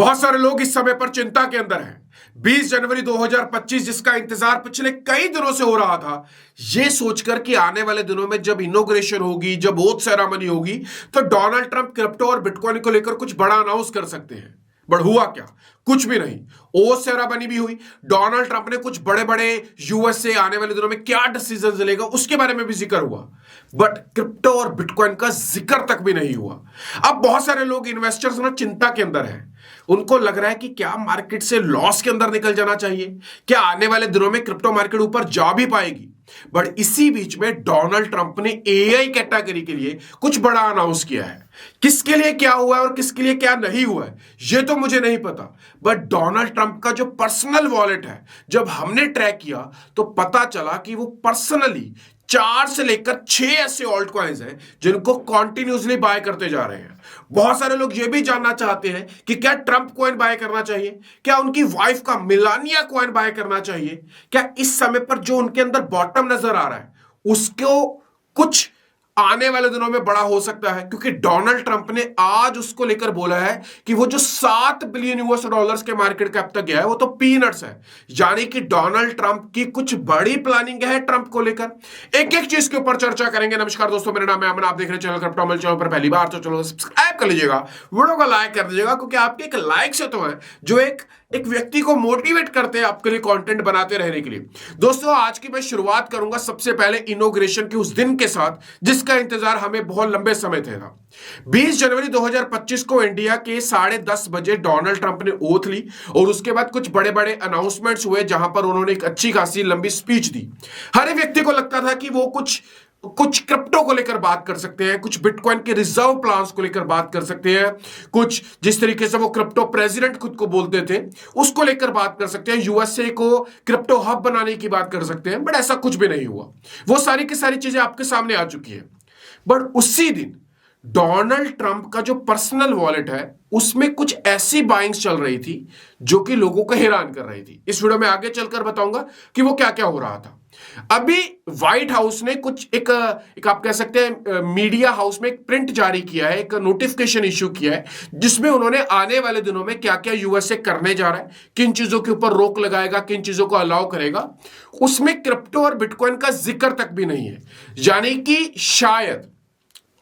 बहुत सारे लोग इस समय पर चिंता के अंदर हैं। 20 जनवरी 2025 जिसका इंतजार पिछले कई दिनों से हो रहा था, ये सोचकर कि आने वाले दिनों में जब इनॉग्रेशन होगी, जब ओथ सेरेमनी होगी, तो डोनाल्ड ट्रंप क्रिप्टो और बिटकॉइन को लेकर कुछ बड़ा अनाउंस कर सकते हैं। बट हुआ क्या? कुछ भी नहीं। ओथ सेरेमनी भी हुई, डोनाल्ड ट्रंप ने कुछ बड़े बड़े यूएस से आने वाले दिनों में क्या डिसीजन लेगा उसके बारे में भी जिक्र हुआ, बट क्रिप्टो और बिटकॉइन का जिक्र तक भी नहीं हुआ। अब बहुत सारे लोग इन्वेस्टर्स ना चिंता के अंदर हैं। उनको लग रहा है कि क्या मार्केट से लॉस के अंदर निकल जाना चाहिए, क्या आने वाले दिनों में क्रिप्टो मार्केट ऊपर जा भी पाएगी। बट इसी बीच में डोनाल्ड ट्रंप ने एआई कैटेगरी के लिए कुछ बड़ा अनाउंस किया है। किसके लिए क्या हुआ है और किसके लिए क्या नहीं हुआ है ये तो मुझे नहीं पता, बट डोनाल्ड ट्रंप का जो पर्सनल वॉलेट है, जब हमने ट्रैक किया तो पता चला कि वो पर्सनली 4 से लेकर 6 ऐसे ऑल्ट कॉइन्स हैं जिनको कॉन्टिन्यूसली बाय करते जा रहे हैं। बहुत सारे लोग ये भी जानना चाहते हैं कि क्या ट्रंप कॉइन बाय करना चाहिए, क्या उनकी वाइफ का मिलानिया कॉइन बाय करना चाहिए, क्या इस समय पर जो उनके अंदर बॉटम नजर आ रहा है उसको कुछ आने वाले दिनों में बड़ा हो सकता है। क्योंकि डोनाल्ड ट्रंप ने आज उसको लेकर बोला है कि वो जो 7 बिलियन यूएस डॉलर्स के मार्केट कैप तक गया है वो तो पीनट्स है। यानी कि डोनाल्ड ट्रंप की कुछ बड़ी प्लानिंग है ट्रंप को लेकर। एक एक चीज के ऊपर चर्चा करेंगे। नमस्कार दोस्तों, मेरा नाम है अमन, आप देख रहे हैं चैनल क्रिप्टो अमल। चैनल पर पहली बार तो चलो सब्सक्राइब कर लीजिएगा, वीडियो को लाइक कर दीजिएगा, क्योंकि आपके एक लाइक से तो है जो एक व्यक्ति को मोटिवेट करते हैं आपके लिए कंटेंट बनाते रहने के लिए। दोस्तों, आज की मैं शुरुआत करूंगा सबसे पहले इनॉग्रेशन के उस दिन के साथ जिसका इंतजार हमें बहुत लंबे समय से था। 20 जनवरी 2025 को इंडिया के 10:30 बजे डोनाल्ड ट्रंप ने ओथ ली और उसके बाद कुछ बड़े बड़े अनाउंसमेंट्स हुए जहां पर उन्होंने एक अच्छी खासी लंबी स्पीच दी। हर एक व्यक्ति को लगता था कि वो कुछ क्रिप्टो को लेकर बात कर सकते हैं, कुछ बिटकॉइन के रिजर्व प्लान्स को लेकर बात कर सकते हैं, कुछ जिस तरीके से वो क्रिप्टो प्रेसिडेंट खुद को बोलते थे उसको लेकर बात कर सकते हैं, यूएसए को क्रिप्टो हब बनाने की बात कर सकते हैं। बट ऐसा कुछ भी नहीं हुआ। वो सारी की सारी चीजें आपके सामने आ चुकी है। बट उसी दिन डोनाल्ड ट्रंप का जो पर्सनल वॉलेट है उसमें कुछ ऐसी बाइंग्स चल रही थी जो कि लोगों को हैरान कर रही थी। इस वीडियो में आगे चलकर बताऊंगा कि वो क्या क्या हो रहा था। अभी व्हाइट हाउस ने कुछ एक आप कह सकते हैं मीडिया हाउस में एक प्रिंट जारी किया है, एक नोटिफिकेशन इश्यू किया है जिसमें उन्होंने आने वाले दिनों में क्या क्या यूएसए करने जा रहा है, किन चीजों के ऊपर रोक लगाएगा, किन चीजों को अलाउ करेगा, उसमें क्रिप्टो और बिटकॉइन का जिक्र तक भी नहीं है। यानी कि शायद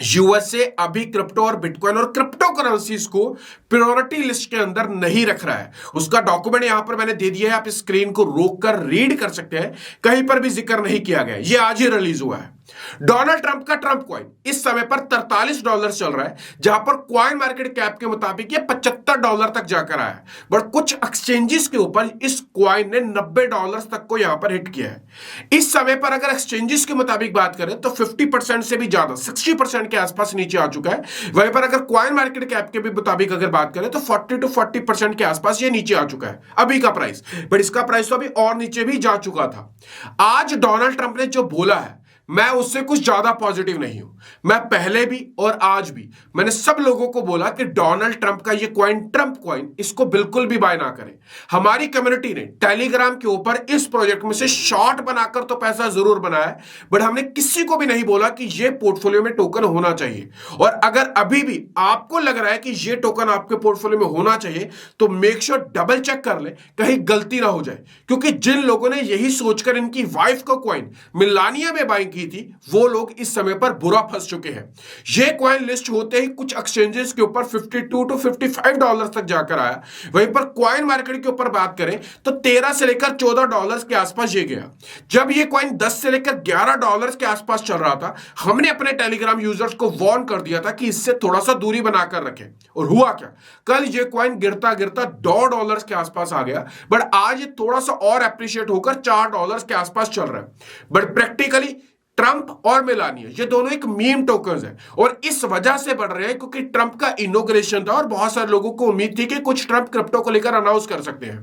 यूएसए अभी क्रिप्टो और बिटकॉइन और क्रिप्टो करेंसीज को प्रायोरिटी लिस्ट के अंदर नहीं रख रहा है। उसका डॉक्यूमेंट यहां पर मैंने दे दिया है, आप स्क्रीन को रोककर रीड कर सकते हैं। कहीं पर भी जिक्र नहीं किया गया, ये आज ही रिलीज हुआ है। डोनाल्ड ट्रंप का ट्रंप कॉइन इस समय पर $43 चल रहा है, जहां पर कॉइन मार्केट कैप के मुताबिक ये $75 तक जाकर आया है। बट कुछ एक्सचेंजेस के ऊपर इस कॉइन ने $90 तक को यहां पर हिट किया है। इस समय पर अगर एक्सचेंजेस के मुताबिक बात करें तो 50% से भी ज्यादा 60% के आसपास नीचे आ चुका है। वहीं पर अगर कॉइन मार्केट कैप के भी मुताबिक अगर बात करें तो 40 to 40% के आसपास ये नीचे आ चुका है अभी का प्राइस। बट इसका प्राइस तो अभी और नीचे भी जा चुका था। आज डोनाल्ड ट्रंप ने जो बोला है मैं उससे कुछ ज्यादा पॉजिटिव नहीं हूं। मैं पहले भी और आज भी मैंने सब लोगों को बोला कि डोनाल्ड ट्रंप का ये कॉइन, ट्रंप कॉइन, इसको बिल्कुल भी बाय ना करें। हमारी कम्युनिटी ने टेलीग्राम के ऊपर इस प्रोजेक्ट में से शॉर्ट बनाकर तो पैसा जरूर बनाया है, बट हमने किसी को भी नहीं बोला कि ये पोर्टफोलियो में टोकन होना चाहिए। और अगर अभी भी आपको लग रहा है कि ये टोकन आपके पोर्टफोलियो में होना चाहिए तो मेक श्योर डबल चेक कर ले कहीं गलती ना हो जाए। क्योंकि जिन लोगों ने यही सोचकर इनकी वाइफ का कॉइन मिलानिया में बाइंग की थी वो लोग इस समय पर बुरा फंस चुके हैं। ये कॉइन लिस्ट होते ही कुछ एक्सचेंजेस के ऊपर $52 to $55 तक जाकर आया। वहीं पर कॉइन मार्केट के ऊपर बात करें तो 13 से लेकर $14 के आसपास ये गया। जब ये कॉइन 10 से लेकर $11 के आसपास चल रहा था, हमने अपने टेलीग्राम यूजर्स को वार्न कर दिया था कि इससे थोड़ा सा दूरी बनाकर रखें। और हुआ क्या, कल ये कॉइन गिरता गिरता $2 के आसपास आ गया। बट आज ये थोड़ा सा और एप्रिशिएट होकर $4 के आसपास चल रहा है। बट प्रैक्टिकली ट्रंप और मेलानिया ये दोनों एक मीम टोकन्स हैं और इस वजह से बढ़ रहे हैं क्योंकि ट्रंप का इनॉग्रेशन था और बहुत सारे लोगों को उम्मीद थी कि कुछ ट्रंप क्रिप्टो को लेकर अनाउंस कर सकते हैं।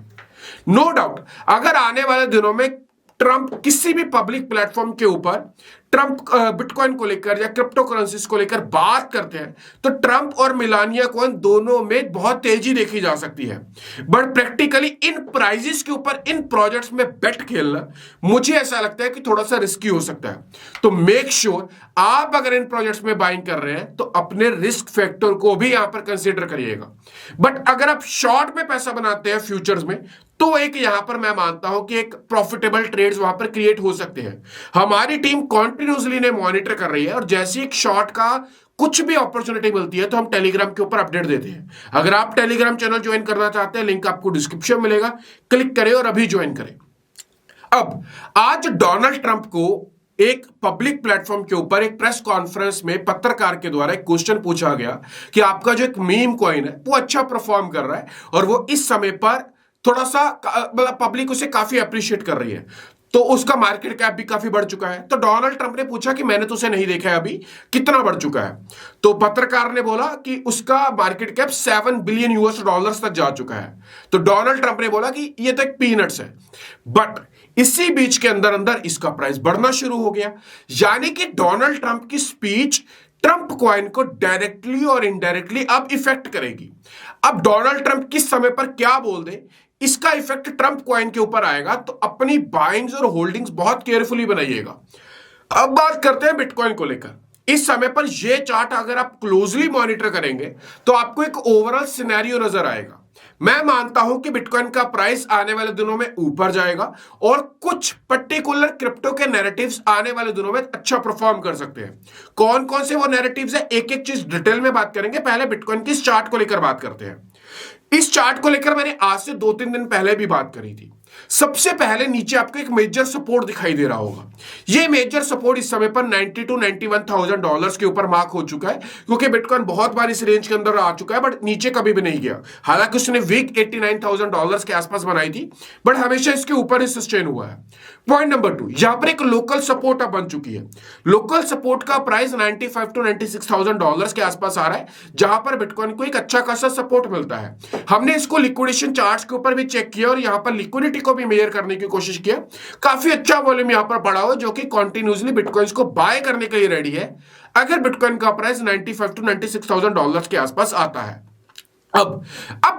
नो डाउट अगर आने वाले दिनों में ट्रंप किसी भी पब्लिक प्लेटफॉर्म के ऊपर ट्रंप बिटकॉइन को लेकर या क्रिप्टो करेंसीज को लेकर बात करते हैं तो ट्रंप और मेलानिया कॉइन दोनों में बहुत तेजी देखी जा सकती है, बट प्रैक्टिकली इन प्राइजेस के ऊपर इन प्रोजेक्ट्स में बेट खेलना मुझे ऐसा लगता है कि थोड़ा सा रिस्की हो सकता है। तो मेक श्योर आप अगर इन प्रोजेक्ट्स में बाइंग कर रहे हैं तो अपने रिस्क फैक्टर को भी यहां पर कंसीडर करिएगा। बट अगर आप शॉर्ट में पैसा बनाते हैं फ्यूचर्स में तो एक यहां पर मैं मानता हूं कि एक प्रॉफिटेबल ट्रेड्स वहां पर क्रिएट हो सकते हैं। हमारी टीम कॉन्टिन्यूसली ने मॉनिटर कर रही है और जैसे एक शॉर्ट का कुछ भी अपॉर्चुनिटी मिलती है तो हम टेलीग्राम के ऊपर अपडेट देते हैं। अगर आप टेलीग्राम चैनल ज्वाइन करना चाहते हैं, लिंक आपको डिस्क्रिप्शन मिलेगा, क्लिक करें और अभी ज्वाइन करें। अब आज डोनाल्ड ट्रंप को एक पब्लिक प्लेटफॉर्म के ऊपर एक प्रेस कॉन्फ्रेंस में पत्रकार के द्वारा एक क्वेश्चन पूछा गया कि आपका जो एक मीम कॉइन है वो अच्छा परफॉर्म कर रहा है और वो इस समय पर थोड़ा सा मतलब पब्लिक उसे काफी अप्रिशिएट कर रही है, तो उसका मार्केट कैप भी काफी बढ़ चुका है। तो डोनाल्ड ट्रंप ने पूछा कि मैंने तो उसे नहीं देखा है अभी, कितना बढ़ चुका है? तो पत्रकार ने बोला कि उसका market cap 7 billion US dollars तक जा चुका है। तो डोनाल्ड ट्रंप ने बोला कि ये तो एक पीनट्स है, बट इसी बीच के अंदर अंदर इसका प्राइस बढ़ना शुरू हो गया। यानी कि डोनाल्ड ट्रंप की स्पीच ट्रंप कॉइन को डायरेक्टली और इनडायरेक्टली अब इफेक्ट करेगी। अब डोनाल्ड ट्रंप किस समय पर क्या बोल दे इसका इफेक्ट ट्रंप कॉइन के ऊपर आएगा, तो अपनी बाइंग्स और होल्डिंग्स बहुत केयरफुली बनाइएगा। अब बात करते हैं बिटकॉइन को लेकर। इस समय पर यह चार्ट अगर आप क्लोजली मॉनिटर करेंगे तो आपको एक ओवरऑल सिनेरियो नजर आएगा। मैं मानता हूं कि बिटकॉइन का प्राइस आने वाले दिनों में ऊपर जाएगा और कुछ पर्टिकुलर क्रिप्टो के नैरेटिव्स आने वाले दिनों में अच्छा परफॉर्म कर सकते हैं। कौन कौन से वो नैरेटिव्स है एक एक चीज डिटेल में बात करेंगे। पहले बिटकॉइन की इस चार्ट को लेकर बात करते हैं। इस चार्ट को लेकर मैंने आज से 2-3 दिन पहले भी बात करी थी। सबसे पहले नीचे आपको एक मेजर सपोर्ट दिखाई दे रहा होगा। यह मेजर सपोर्ट इस समय पर 90 to 91,000 डॉलर्स के ऊपर मार्क हो चुका है, क्योंकि बिटकॉइन बहुत बार इस रेंज के अंदर आ चुका है बट नीचे कभी भी नहीं गया। हालांकि उसने वीक 89,000 डॉलर्स के आसपास बनाई थी बट हमेशा इसके ऊपर ही सस्टेन हुआ है। पॉइंट नंबर 2, यहां पर एक लोकल सपोर्ट अब बन चुकी है। लोकल सपोर्ट का प्राइस 95 to 96,000 डॉलर्स के आसपास आ रहा है, जहां पर बिटकॉइन को एक अच्छा खासा सपोर्ट मिलता है। हमने इसको लिक्विडेशन चार्ट्स के ऊपर भी चेक किया और यहां पर लिक्विडिटी को भी मेजर करने की कोशिश किया। काफी अच्छा वॉल्यूम यहां पर बढ़ा हुआ जो कि कंटिन्यूअसली बिटकॉइंस को बाय करने के लिए रेडी है अगर बिटकॉइन का प्राइस 95 to 96,000 डॉलर्स के आसपास आता है। अब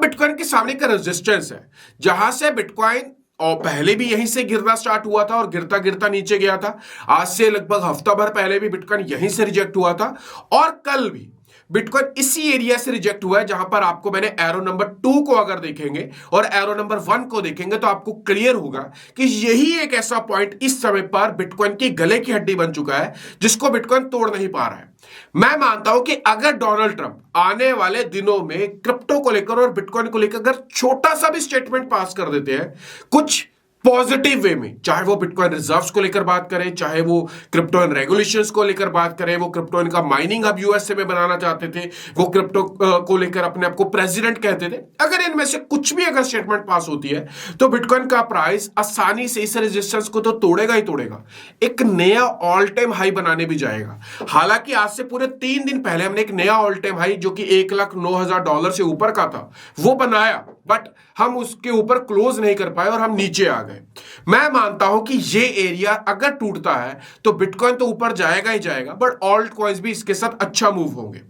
बिटकॉइन के सामने का रेजिस्टेंस है जहां से बिटकॉइन और पहले भी यहीं से गिरना स्टार्ट हुआ था और गिरता गिरता नीचे गया था। आज से लगभग हफ्ता भर पहले भी बिटकॉइन यहीं से रिजेक्ट हुआ था और कल भी बिटकॉइन इसी एरिया से रिजेक्ट हुआ है, जहां पर आपको मैंने एरो नंबर 2 को अगर देखेंगे और एरो नंबर 1 को देखेंगे तो आपको क्लियर होगा कि यही एक ऐसा पॉइंट इस समय पर बिटकॉइन की गले की हड्डी बन चुका है जिसको बिटकॉइन तोड़ नहीं पा रहा है। मैं मानता हूं कि अगर डोनाल्ड ट्रंप आने वाले दिनों में क्रिप्टो को लेकर और बिटकॉइन को लेकर अगर छोटा सा भी स्टेटमेंट पास कर देते हैं कुछ पॉजिटिव वे में, चाहे वो बिटकॉइन रिजर्व्स को लेकर बात करें, चाहे वो क्रिप्टोइन रेगुलेशंस को लेकर बात करें, वो क्रिप्टोइन का माइनिंग हब यूएसए में बनाना चाहते थे, वो क्रिप्टो को लेकर अपने आप को प्रेसिडेंट कहते थे, अगर इनमें से कुछ भी अगर स्टेटमेंट पास होती है तो बिटकॉइन का प्राइस आसानी से इस रेजिस्टेंस को तो तोड़ेगा ही तोड़ेगा, एक नया ऑल टाइम हाई बनाने भी जाएगा। हालांकि आज से पूरे 3 दिन पहले हमने एक नया ऑल टाइम हाई जो कि 1,09,000 डॉलर से ऊपर का था वो बनाया, बट हम उसके ऊपर क्लोज नहीं कर पाए और हम नीचे आ गए। मैं मानता हूं कि ये एरिया अगर टूटता है तो बिटकॉइन तो ऊपर जाएगा ही जाएगा बट ऑल्ट कॉइन्स भी इसके साथ अच्छा मूव होंगे।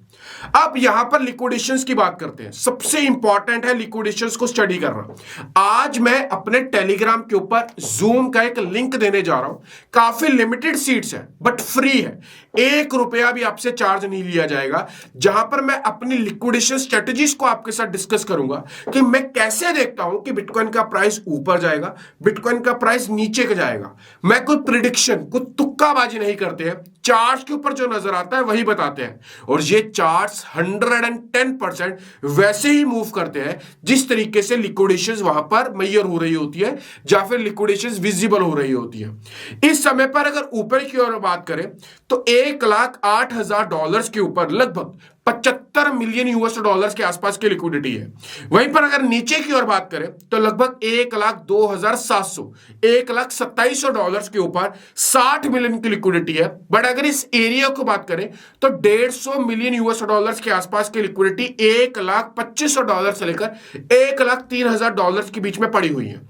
अब यहां पर लिक्विडेशंस की बात करते हैं। सबसे इंपॉर्टेंट है लिक्विडेशंस को स्टडी करना। आज मैं अपने टेलीग्राम के ऊपर जूम का एक लिंक देने जा रहा हूं। काफी लिमिटेड सीट्स है बट फ्री है, 1 रुपया भी आपसे चार्ज नहीं लिया जाएगा, जहां पर मैं अपनी लिक्विडेशन स्ट्रेटजीज को आपके साथ डिस्कस करूंगा कि मैं कैसे देखता हूं कि बिटकॉइन का प्राइस ऊपर जाएगा, बिटकॉइन का प्राइस नीचे जाएगा। मैं कोई प्रिडिक्शन, कोई तुक्काबाजी नहीं करते हैं, चार्ट्स के ऊपर जो नजर आता है वही बताते हैं और ये चार्ट्स 110% वैसे ही मूव करते हैं जिस तरीके से लिक्विडेशंस वहां पर मेजर हो रही होती है या फिर लिक्विडेशंस विजिबल हो रही होती है। इस समय पर अगर ऊपर की ओर बात करें तो 1,08,000 डॉलर्स के ऊपर लगभग 75 मिलियन यूएस डॉलर्स के आसपास की लिक्विडिटी है। वहीं पर अगर नीचे की ओर बात करें तो लगभग 1,02,700 1,27,000 डॉलर्स के ऊपर 60 मिलियन की लिक्विडिटी है। बट अगर इस एरिया को बात करें तो 150 मिलियन यूएस डॉलर्स के आसपास की लिक्विडिटी 1,25,000 डॉलर से लेकर 1,03,000 डॉलर्स के बीच में पड़ी हुई है।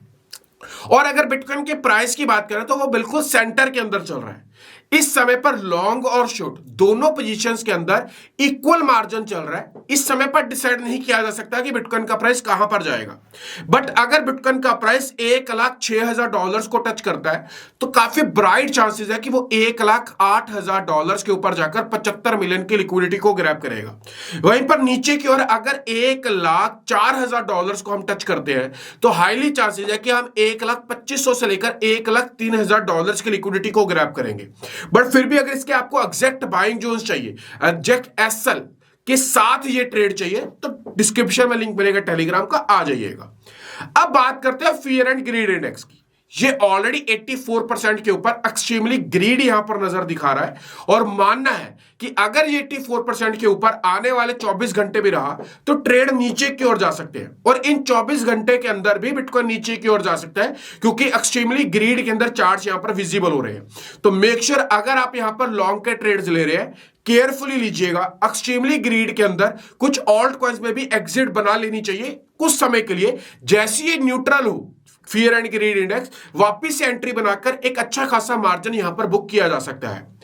और अगर बिटकॉइन के प्राइस की बात करें तो वो बिल्कुल सेंटर के अंदर चल रहा है। इस समय पर लॉन्ग और शॉर्ट दोनों पोजीशंस के अंदर इक्वल मार्जिन चल रहा है। इस समय पर डिसाइड नहीं किया जा सकता कि बिटकॉइन का प्राइस कहां पर जाएगा, बट अगर बिटकॉइन का प्राइस $1,06,000 को टच करता है तो काफी ब्राइट चांसेस है कि वो $1,08,000 के ऊपर जाकर 75 मिलियन की लिक्विडिटी को ग्रैब करेगा। वहीं पर नीचे की ओर अगर $1,04,000 को हम टच करते हैं तो हाईली चांसेस है कि हम $1,25,000 से लेकर $1,03,000 की लिक्विडिटी को ग्रैब करेंगे। बट फिर भी अगर इसके आपको एग्जैक्ट बाइंग जोन्स चाहिए, एग्जैक्ट एसएल के साथ ये ट्रेड चाहिए, तो डिस्क्रिप्शन में लिंक मिलेगा टेलीग्राम का, आ जाइएगा। अब बात करते हैं फियर एंड ग्रीड इंडेक्स की। ये ऑलरेडी 84% के ऊपर एक्सट्रीमली ग्रीड यहां पर नजर दिखा रहा है और मानना है कि अगर ये 84% के ऊपर आने वाले 24 घंटे भी रहा तो ट्रेड नीचे की ओर जा सकते हैं, और इन 24 घंटे के अंदर भी बिटकॉइन नीचे की ओर जा सकता है क्योंकि एक्सट्रीमली ग्रीड के अंदर चार्ट्स यहां पर विजिबल हो रहे हैं। तो मेक श्योर अगर आप यहां पर लॉन्ग के ट्रेड्स ले रहे हैं, केयरफुली लीजिएगा। एक्सट्रीमली ग्रीड के अंदर कुछ ऑल्ट कॉइन्स में भी एग्जिट बना लेनी चाहिए कुछ समय के लिए। जैसे ये न्यूट्रल हो फियर एंड ग्रीड इंडेक्स, वापिस से एंट्री बनाकर एक अच्छा खासा मार्जिन यहां पर बुक किया जा सकता है।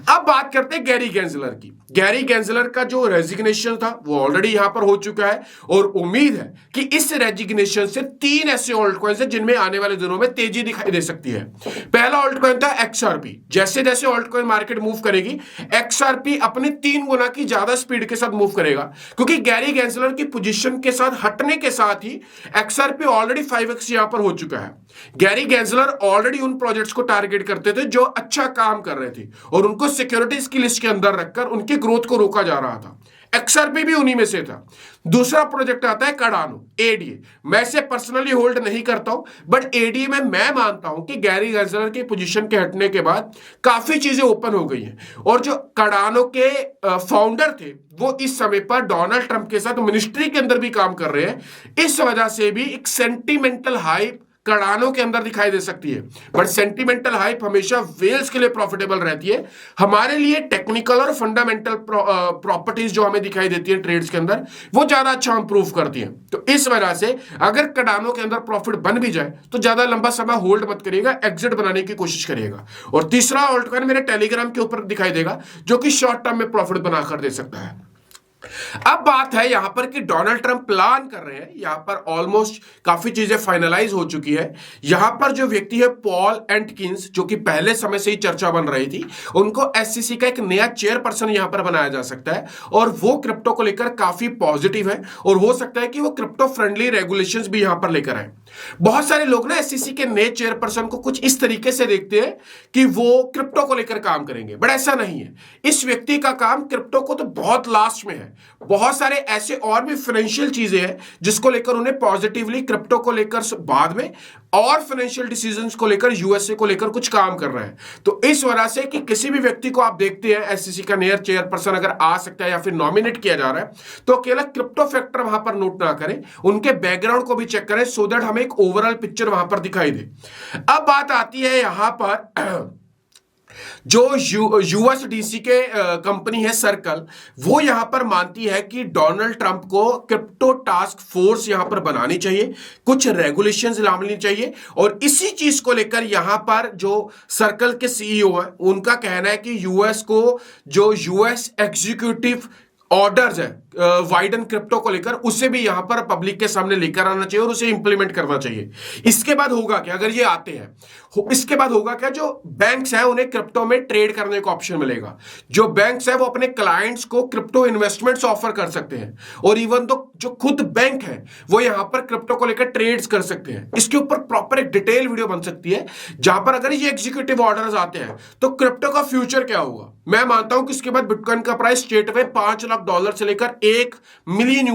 अब बात करते हैं गैरी गेंसलर की। गैरी गेंसलर का जो रेजिग्नेशन था वो ऑलरेडी यहां पर हो चुका है और उम्मीद है कि इस रेजिग्नेशन से 3 ऐसे ऑल्ट कॉइन्स हैं जिनमें आने वाले दिनों में तेजी दिखाई दे सकती है। पहला ऑल्ट कॉइन था XRP। जैसे जैसे ऑल्ट कॉइन मार्केट मूव करेगी, XRP अपने 3 गुना की ज्यादा स्पीड के साथ मूव करेगा, क्योंकि गैरी गेंसलर की पोजीशन के साथ हटने के साथ ही XRP ऑलरेडी 5x यहां पर हो चुका है। गैरी गेंसलर ऑलरेडी उन प्रोजेक्ट्स को टारगेट करते थे जो अच्छा काम कर रहे थे और उनको सिक्योरिटीज की लिस्ट के अंदर रखकर उनकी ग्रोथ को रोका जा रहा था। XRP भी उन्हीं में से था। दूसरा प्रोजेक्ट आता है कार्डानो, ADA। मैं इसे पर्सनली होल्ड नहीं करता हूं, बट ADA में मैं मानता हूं कि गैरी गेंसलर की पोजीशन के हटने के बाद काफी चीजें ओपन हो गई हैं, और जो कार्डानो के फाउंडर थे वो इस समय पर डोनाल्ड ट्रंप के साथ मिनिस्ट्री के अंदर भी काम कर रहे हैं। इस वजह से भी एक सेंटिमेंटल हाइप कार्डानो के अंदर दिखाई दे सकती है, बट सेंटिमेंटल हाइप हमेशा वेल्स के लिए प्रॉफिटेबल रहती है। हमारे लिए टेक्निकल और फंडामेंटल प्रॉपर्टीज जो हमें दिखाई देती है ट्रेड्स के अंदर, वो ज्यादा अच्छा इंप्रूव करती है। तो इस वजह से अगर कार्डानो के अंदर प्रॉफिट बन भी जाए तो ज्यादा लंबा समय होल्ड मत करिएगा, एग्जिट बनाने की कोशिश करिएगा। और तीसरा ऑल्ट कॉइन मेरे टेलीग्राम के ऊपर दिखाई देगा जो कि शॉर्ट टर्म में प्रॉफिट बनाकर दे सकता है। अब बात है यहां पर कि डोनाल्ड ट्रंप प्लान कर रहे हैं, यहां पर ऑलमोस्ट काफी चीजें फाइनलाइज हो चुकी है। यहां पर जो व्यक्ति है पॉल एटकिंस, जो कि पहले समय से ही चर्चा बन रही थी, उनको SEC का एक नया चेयरपर्सन यहां पर बनाया जा सकता है, और वो क्रिप्टो को लेकर काफी पॉजिटिव है, और हो सकता है कि वो क्रिप्टो फ्रेंडली रेगुलेशंस भी यहां पर लेकर आए। बहुत सारे लोग ना SEC के नए चेयरपर्सन को कुछ इस तरीके से देखते हैं कि वो क्रिप्टो को लेकर काम करेंगे, बट ऐसा नहीं है। इस व्यक्ति का काम क्रिप्टो को तो बहुत लास्ट में है। बहुत सारे ऐसे और भी फाइनेंशियल चीजें हैं जिसको लेकर उन्हें पॉजिटिवली क्रिप्टो को लेकर बाद में और फाइनेंशियल डिसीजंस को लेकर यूएसए को लेकर कुछ काम कर रहे हैं। तो इस वजह से कि किसी भी व्यक्ति को आप देखते हैं SEC का नया चेयरपर्सन अगर आ सकता है या फिर नॉमिनेट किया जा रहा है, तो अकेला क्रिप्टो फैक्टर वहां पर नोट ना करें, उनके बैकग्राउंड को भी चेक करें, सो दैट हमें एक ओवरऑल पिक्चर वहां पर दिखाई दे। अब बात आती है यहां पर जो USDC के कंपनी है सर्कल, वो यहां पर मानती है कि डोनाल्ड ट्रंप को क्रिप्टो टास्क फोर्स यहां पर बनानी चाहिए, कुछ रेगुलेशंस लानी चाहिए, और इसी चीज को लेकर यहां पर जो सर्कल के CEO है उनका कहना है कि यूएस को जो US एग्जीक्यूटिव ऑर्डर्स है वाइडन क्रिप्टो को लेकर, उसे भी यहां पर पब्लिक के सामने लेकर आना चाहिए और उसे इंप्लीमेंट करना चाहिए। इसके बाद होगा क्या, अगर ये आते हैं, इसके बाद होगा क्या, जो बैंक्स है उन्हें क्रिप्टो में ट्रेड करने का ऑप्शन मिलेगा। जो बैंक्स है वो अपने क्लाइंट्स को क्रिप्टो इन्वेस्टमेंट्स ऑफर कर सकते हैं, और इवन तो जो खुद बैंक है वो यहां पर क्रिप्टो को लेकर ट्रेड्स कर सकते हैं। इसके ऊपर प्रॉपर एक डिटेल वीडियो बन सकती है, जहां पर अगर ये एग्जीक्यूटिव ऑर्डर्स आते हैं तो क्रिप्टो का फ्यूचर क्या होगा। मैं मानता हूं कि इसके बाद बिटकॉइन का प्राइस स्ट्रेट में $5 लाख से लेकर $1 मिलियन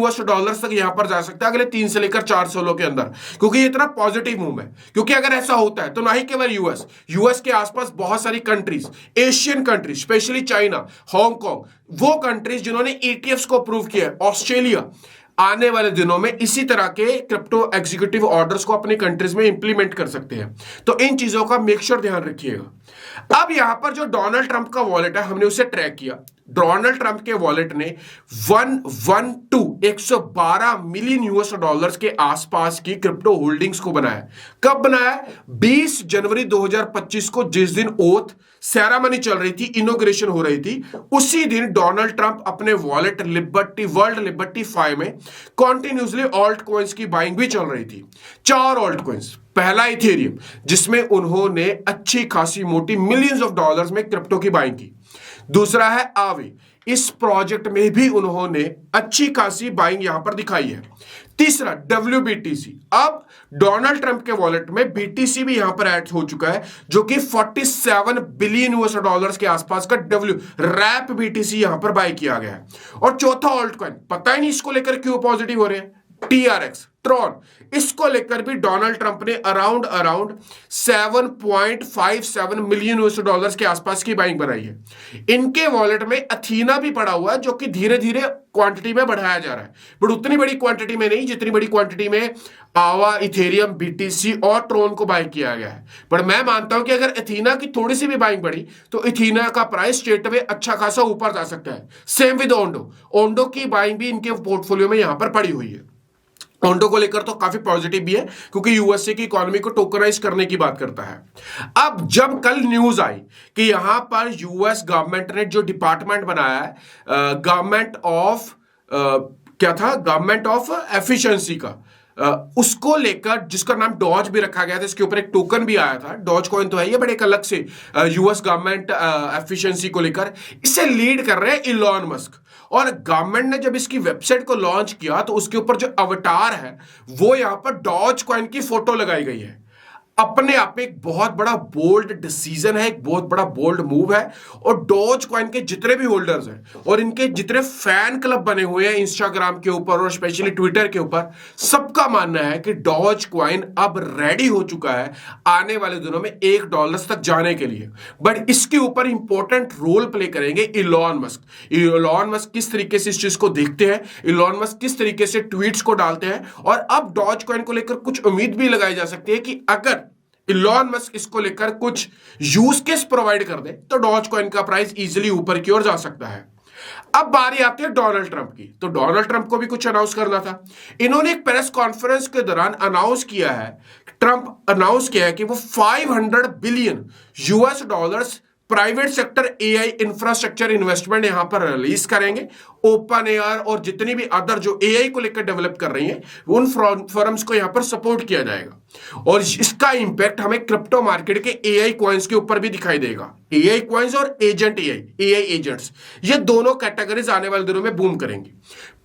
तक यहां पर जा सकता है अगले 3 से लेकर 4 सालों के अंदर, क्योंकि ये इतना पॉजिटिव मूव है। क्योंकि अगर ऐसा होता है तो ना ही केवल यूएस के आसपास बहुत सारी countries, Asian countries, specially China, Hong Kong, वो कंट्रीज जिन्होंने ETFs को अप्रूव किया है, ऑस्ट्रेलिया, आने वाले दिनों में इसी तरह के क्रिप्टो एग्जीक्यूटिव ऑर्डर्स को अपने कंट्रीज में इंप्लीमेंट कर सकते हैं। तो इन चीजों का मेक श्योर ध्यान रखिएगा। अब यहां पर जो डोनाल्ड ट्रंप का वॉलेट है हमने उसे ट्रैक किया। डोनाल्ड ट्रंप के वॉलेट ने 112 मिलियन यूएस डॉलर्स के आसपास की क्रिप्टो होल्डिंग्स को बनाया। कब बनाया? 20 जनवरी 2025 को, जिस दिन ओथ सेरेमनी चल रही थी, इनॉग्रेशन हो रही थी, उसी दिन डोनाल्ड ट्रंप अपने वॉलेट वर्ल्ड लिबर्टी 5 में कॉन्टिन्यूसली ऑल्ट कॉइन्स की बाइंग भी चल रही थी। 4 ऑल्ट कॉइन्स। पहला इथेरियम, जिसमें उन्होंने अच्छी खासी मोटी मिलियंस ऑफ डॉलर्स में क्रिप्टो की बाइंग की। दूसरा है आवे, इस प्रोजेक्ट में भी उन्होंने अच्छी खासी बाइंग यहां पर दिखाई है। तीसरा WBTC, अब डोनाल्ड ट्रंप के वॉलेट में BTC भी यहां पर ऐड हो चुका है, जो कि 47 बिलियन यूएस डॉलर्स के आसपास का रैप BTC यहां पर बाय किया गया है। और चौथा ऑल्ट कॉइन, पता ही नहीं इसको लेकर क्यों पॉजिटिव हो रहे हैं, TRX, ट्रॉन, इसको लेकर भी डोनाल्ड ट्रंप ने अराउंड 7.57 मिलियन यूएस डॉलर्स के आसपास की बाइंग बनाई है। इनके वॉलेट में अथीना भी पड़ा हुआ है, जो कि धीरे धीरे क्वांटिटी में बढ़ाया जा रहा है, बट उतनी बड़ी क्वांटिटी में नहीं जितनी बड़ी क्वांटिटी में आवा, इथेरियम, BTC और ट्रोन को बाय किया गया है। पर मैं मानता हूं कि अगर अथीना की थोड़ी सी भी बाइंग बढ़ी तो अथीना का प्राइस स्ट्रेट में अच्छा खासा ऊपर जा सकता है। सेम विद ओंडो की बाइंग भी इनके पोर्टफोलियो में यहां पर पड़ी हुई है। ओंडो को लेकर तो काफी पॉजिटिव भी है, क्योंकि यूएसए की इकोनॉमी को टोकनाइज करने की बात करता है। अब जब कल न्यूज आई कि यहां पर यूएस गवर्नमेंट ने जो डिपार्टमेंट बनाया है, government of government of efficiency का, उसको लेकर, जिसका नाम डॉज भी रखा गया था, इसके ऊपर एक टोकन भी आया था। डॉज कॉइन तो है ये, बट एक अलग से यूएस गवर्नमेंट एफिशिएंसी को लेकर इसे लीड कर रहे हैं इलॉन मस्क। और गवर्नमेंट ने जब इसकी वेबसाइट को लॉन्च किया तो उसके ऊपर जो अवतार है वो यहां पर डॉज कॉइन की फोटो लगाई गई है। अपने आप में एक बहुत बड़ा बोल्ड डिसीजन है, एक बहुत बड़ा बोल्ड मूव है। और डॉज कॉइन के जितने भी होल्डर्स हैं और इनके जितने फैन क्लब बने हुए हैं इंस्टाग्राम के ऊपर और स्पेशली ट्विटर के ऊपर, सबका मानना है कि डॉज कॉइन अब रेडी हो चुका है आने वाले दिनों में $1 तक जाने के लिए। बट इसके ऊपर इंपॉर्टेंट रोल प्ले करेंगे इलॉन मस्क। इलॉन मस्क किस तरीके से इस चीज को देखते हैं, इलॉन मस्क किस तरीके से ट्वीट्स को डालते हैं, और अब डॉज कॉइन को लेकर कुछ उम्मीद भी लगाई जा सकती है कि अगर इलॉन मस्क इसको लेकर कुछ यूज केस प्रोवाइड कर दे तो डॉज कॉइन का प्राइस इजीली ऊपर की ओर जा सकता है। अब बारी आती है डोनाल्ड ट्रंप की। तो डोनाल्ड ट्रंप को भी कुछ अनाउंस करना था। इन्होंने एक प्रेस कॉन्फ्रेंस के दौरान अनाउंस किया है, ट्रंप अनाउंस किया है कि वो 500 billion US dollars private sector AI infrastructure investment यहां पर रिलीज करेंगे। ओपन एआर और जितनी भी अदर जो AI को लेकर डेवलप कर रही हैं उन फर्म्स को यहां पर सपोर्ट किया जाएगा। और इसका इंपैक्ट हमें क्रिप्टो मार्केट के AI कॉइन्स के ऊपर भी दिखाई देगा। AI कॉइन्स और एजेंट AI एजेंट्स, ये दोनों कैटेगरीज आने वाले दिनों में बूम करेंगी।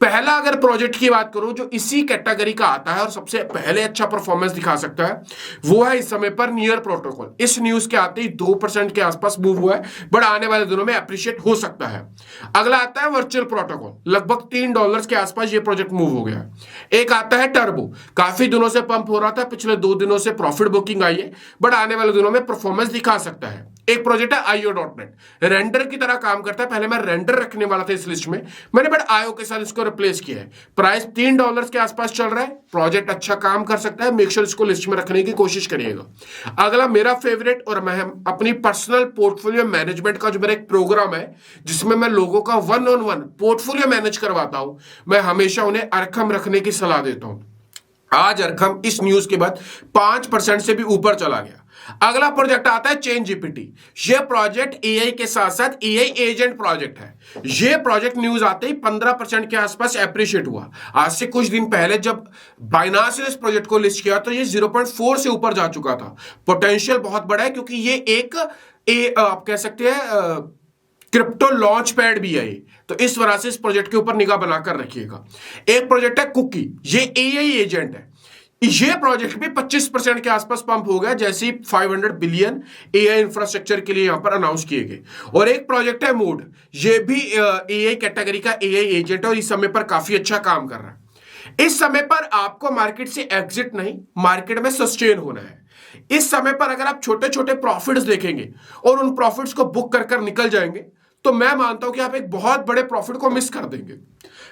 पहला अगर प्रोजेक्ट की बात करूं जो इसी कैटेगरी का आता है और सबसे पहले अच्छा परफॉर्मेंस दिखा सकता है, वो है इस समय पर नियर प्रोटोकॉल। इस न्यूज के आते ही 2% के आसपास मूव हुआ है, बट आने वाले दिनों में अप्रिशिएट हो सकता है। अगला आता है वर्चुअल प्रोटोकॉल, लगभग $3 के आसपास ये प्रोजेक्ट मूव हो गया है। एक आता है टर्बो, काफी दिनों से पंप हो रहा था, पिछले 2 दिनों से प्रॉफिट बुकिंग आई है, बट आने वाले दिनों में परफॉर्मेंस दिखा सकता है। एक प्रोजेक्ट है IO.net, रेंडर की तरह काम करता है। पहले मैं रेंडर रखने वाला था इस लिस्ट में, मैंने बट IO के साथ इसको रिप्लेस किया है। प्राइस $3 के आसपास चल रहा है, प्रोजेक्ट अच्छा काम कर सकता है, मेक श्योर इसको लिस्ट में रखने की कोशिश करिएगा। अगला मेरा फेवरेट, और मैं अपनी पर्सनल पोर्टफोलियो मैनेजमेंट का जो मेरा एक प्रोग्राम है जिसमें मैं लोगों का 1-on-1 पोर्टफोलियो मैनेज करवाता हूं, मैं हमेशा उन्हें अरखम रखने की सलाह देता हूं। आज अरखम इस न्यूज के बाद 5% से भी ऊपर चला गया। अगला प्रोजेक्ट आता है चेन GPT। यह प्रोजेक्ट AI के साथ साथ AI एजेंट प्रोजेक्ट है। यह प्रोजेक्ट न्यूज आते ही 15% के आसपास एप्रिशिएट हुआ। आज से कुछ दिन पहले जब बाइनांस ने इस प्रोजेक्ट को लिस्ट किया तो यह 0.4 से ऊपर जा चुका था। पोटेंशियल बहुत बड़ा है, क्योंकि ये एक आप कह सकते हैं क्रिप्टो लॉन्च पैड भी है। तो इस वजह से इस प्रोजेक्ट के ऊपर निगाह बनाकर रखिएगा। एक प्रोजेक्ट है कुकी, ये AI एजेंट है। ये प्रोजेक्ट भी 25% के आसपास पंप हो गया जैसे 500 बिलियन AI इंफ्रास्ट्रक्चर के लिए यहां पर अनाउंस किए गए। और एक प्रोजेक्ट है मूड, ये भी AI कैटेगरी का AI एजेंट है और इस समय पर काफी अच्छा काम कर रहा है। इस समय पर आपको मार्केट से एग्जिट नहीं, मार्केट में सस्टेन होना है। इस समय पर अगर आप छोटे छोटे प्रॉफिट्स देखेंगे और उन प्रॉफिट्स को बुक कर निकल जाएंगे तो मैं मानता हूं कि आप एक बहुत बड़े प्रॉफिट को मिस कर देंगे।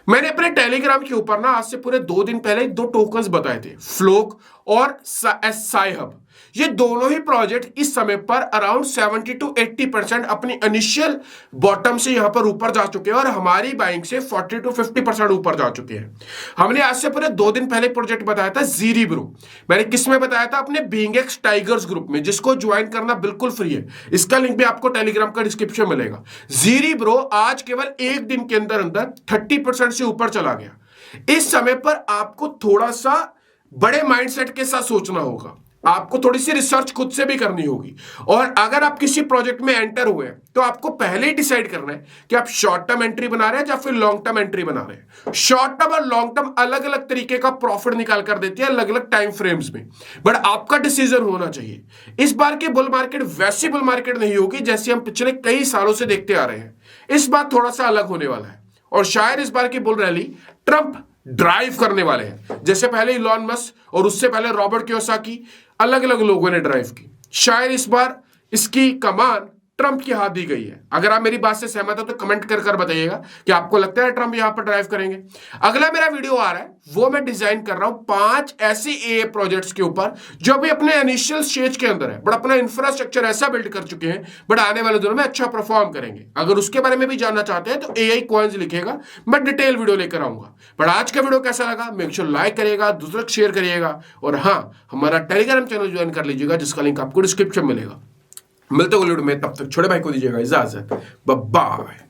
मैंने अपने टेलीग्राम के ऊपर ना आज से पूरे 2 दिन पहले 2 टोकन्स बताए थे, फ्लोक और साइहब। ये दोनों ही प्रोजेक्ट इस समय पर अराउंड 70 to 80% अपनी इनिशियल बॉटम से यहां पर ऊपर जा चुके हैं और हमारी बाइंग से 40 to 50% ऊपर जा चुके हैं। हमने आज से पूरे 2 दिन पहले प्रोजेक्ट बताया था जीरी ब्रो। मैंने किस में बताया था? अपने बीइंगएक्स टाइगर्स ग्रुप में, जिसको ज्वाइन करना बिल्कुल फ्री है। इसका लिंक भी आपको टेलीग्राम का डिस्क्रिप्शन मिलेगा। जीरी ब्रो आज केवल एक दिन के अंदर अंदर 30% से ऊपर चला गया। इस समय पर आपको थोड़ा सा बड़े माइंडसेट के साथ सोचना होगा, आपको थोड़ी सी रिसर्च खुद से भी करनी होगी। और अगर आप किसी प्रोजेक्ट में एंटर हुए हैं तो आपको पहले ही डिसाइड करना है कि आप शॉर्ट टर्म एंट्री बना रहे हैं या फिर लॉन्ग टर्म एंट्री बना रहे हैं। शॉर्ट टर्म और लॉन्ग टर्म अलग अलग तरीके का प्रॉफिट निकाल कर देती है अलग अलग टाइम फ्रेम्स में, बट आपका डिसीजन होना चाहिए। इस बार की बुल मार्केट वैसी बुल मार्केट नहीं होगी जैसी हम पिछले कई सालों से देखते आ रहे हैं। इस बार थोड़ा सा अलग होने वाला है और शायद इस बार की बुल रैली ट्रंप ड्राइव करने वाले हैं, जैसे पहले इलॉन मस्क और उससे पहले रॉबर्ट कियोसाकी, अलग अलग लोगों ने ड्राइव की। शायद इस बार इसकी कमान ट्रंप की हाथ दी गई है। अगर आप मेरी बात से सहमत हो तो कमेंट कर कर बताइएगा कि आपको लगता है ट्रंप यहां पर ड्राइव करेंगे। अगला मेरा वीडियो आ रहा है, वो मैं डिजाइन कर रहा हूं 5 ऐसी एए प्रोजेक्ट्स के ऊपर जो भी अपने इनिशियल स्टेज के अंदर है, बट अपना इंफ्रास्ट्रक्चर ऐसा बिल्ड कर चुके हैं, बट आने वाले दिनों में अच्छा परफॉर्म करेंगे। अगर उसके बारे में भी जानना चाहते हैं तो एआई कॉइन्स लिखेगा, मैं डिटेल वीडियो लेकर आऊंगा। बट आज का वीडियो कैसा लगा मेक श्योर लाइक करिएगा, दूसरों को शेयर करिएगा और हाँ, हमारा टेलीग्राम चैनल ज्वाइन कर लीजिएगा जिसका लिंक आपको डिस्क्रिप्शन मिलेगा। मिलते हैं वीडियो में, तब तक छोटे भाई को दीजिएगा इजाजत। Bye bye.